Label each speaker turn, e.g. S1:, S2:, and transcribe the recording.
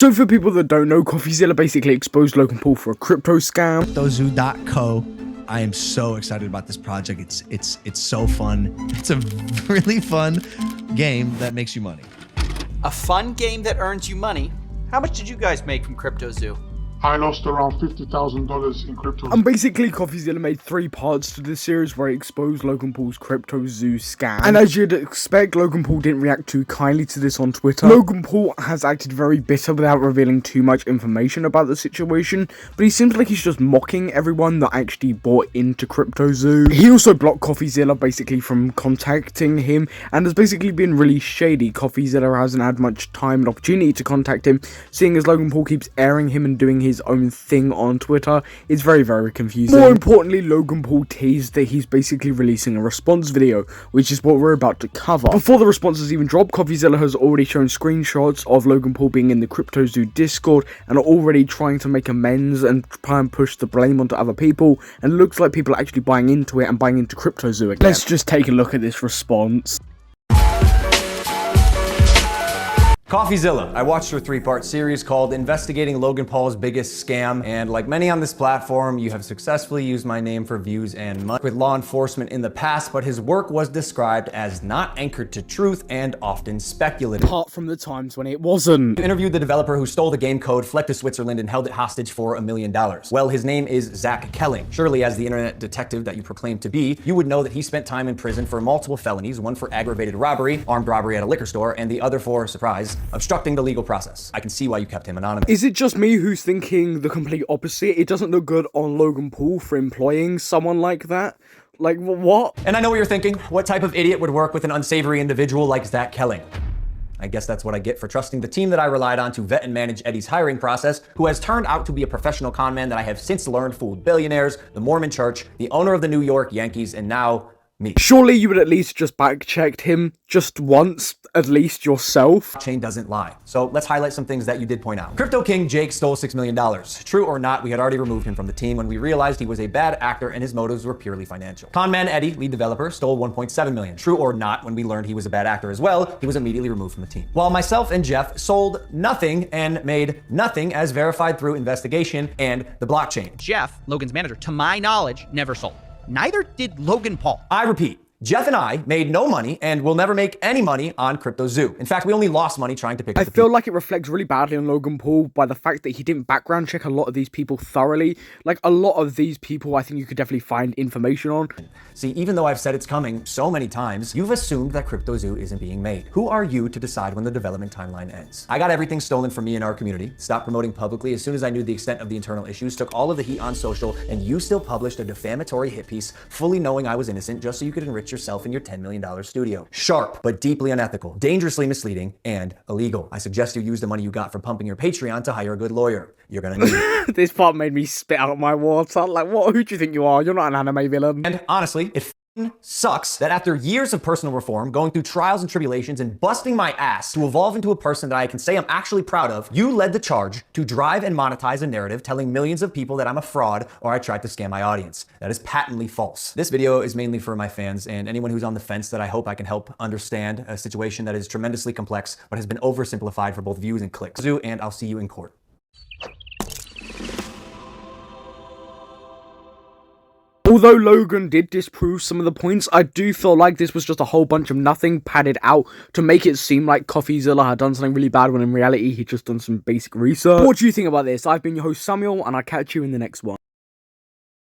S1: So for people that don't know, CoffeeZilla basically exposed Logan Paul for a crypto scam.
S2: CryptoZoo.co. I am so excited about this project. It's so fun. It's a really fun game that makes you money.
S3: A fun game that earns you money? How much did you guys make from CryptoZoo?
S4: I lost around $50,000 in crypto.
S1: And basically, CoffeeZilla made 3 parts to this series where he exposed Logan Paul's CryptoZoo scam. And as you'd expect, Logan Paul didn't react too kindly to this on Twitter. Logan Paul has acted very bitter without revealing too much information about the situation, but he seems like he's just mocking everyone that actually bought into CryptoZoo. He also blocked CoffeeZilla basically from contacting him, and has basically been really shady. CoffeeZilla hasn't had much time and opportunity to contact him, seeing as Logan Paul keeps airing him and doing his own thing on Twitter. It's very, very confusing. More importantly, Logan Paul teased that he's basically releasing a response video, which is what we're about to cover. Before the responses even drop, CoffeeZilla has already shown screenshots of Logan Paul being in the CryptoZoo Discord and are already trying to make amends and try and push the blame onto other people, and it looks like people are actually buying into it and buying into CryptoZoo again. Let's just take a look at this response.
S5: CoffeeZilla. I watched your 3-part series called Investigating Logan Paul's Biggest Scam, and like many on this platform, you have successfully used my name for views and money with law enforcement in the past, but his work was described as not anchored to truth and often speculative.
S1: Apart from the times when it wasn't.
S5: You interviewed the developer who stole the game code, fled to Switzerland, and held it hostage for $1 million. Well, his name is Zach Kelling. Surely, as the internet detective that you proclaim to be, you would know that he spent time in prison for multiple felonies, one for aggravated robbery, armed robbery at a liquor store, and the other for, surprise, obstructing the legal process. I can see why you kept him anonymous.
S1: Is it just me who's thinking the complete opposite? It doesn't look good on Logan Paul for employing someone like that. Like, what?
S5: And I know what you're thinking. What type of idiot would work with an unsavory individual like Zach Kelling? I guess that's what I get for trusting the team that I relied on to vet and manage Eddie's hiring process, who has turned out to be a professional con man that I have since learned fooled billionaires, the Mormon Church, the owner of the New York Yankees, and now me.
S1: Surely you would at least just back-checked him just once, at least yourself.
S5: Chain doesn't lie. So let's highlight some things that you did point out. Crypto King Jake stole $6 million. True or not, we had already removed him from the team when we realized he was a bad actor and his motives were purely financial. Conman Eddie, lead developer, stole $1.7 million. True or not, when we learned he was a bad actor as well, he was immediately removed from the team. While myself and Jeff sold nothing and made nothing as verified through investigation and the blockchain.
S6: Jeff, Logan's manager, to my knowledge, never sold. Neither did Logan Paul.
S5: I repeat, Jeff and I made no money and will never make any money on CryptoZoo. In fact, we only lost money trying to pick up the
S1: feel like it reflects really badly on Logan Paul by the fact that he didn't background check a lot of these people thoroughly. Like, a lot of these people I think you could definitely find information on.
S5: See, even though I've said it's coming so many times, you've assumed that CryptoZoo isn't being made. Who are you to decide when the development timeline ends? I got everything stolen from me in our community, stopped promoting publicly as soon as I knew the extent of the internal issues, took all of the heat on social, and you still published a defamatory hit piece fully knowing I was innocent just so you could enrich yourself in your $10 million studio. Sharp, but deeply unethical, dangerously misleading, and illegal. I suggest you use the money you got from pumping your Patreon to hire a good lawyer. You're gonna need it.
S1: This part made me spit out my water. Like, what? Who do you think you are? You're not an anime villain.
S5: And honestly, it sucks that after years of personal reform, going through trials and tribulations, and busting my ass to evolve into a person that I can say I'm actually proud of, you led the charge to drive and monetize a narrative telling millions of people that I'm a fraud or I tried to scam my audience. That is patently false. This video is mainly for my fans and anyone who's on the fence that I hope I can help understand a situation that is tremendously complex but has been oversimplified for both views and clicks. And I'll see you in court.
S1: Although Logan did disprove some of the points, I do feel like this was just a whole bunch of nothing padded out to make it seem like CoffeeZilla had done something really bad when in reality he'd just done some basic research. What do you think about this? I've been your host Samuel, and I'll catch you in the next one.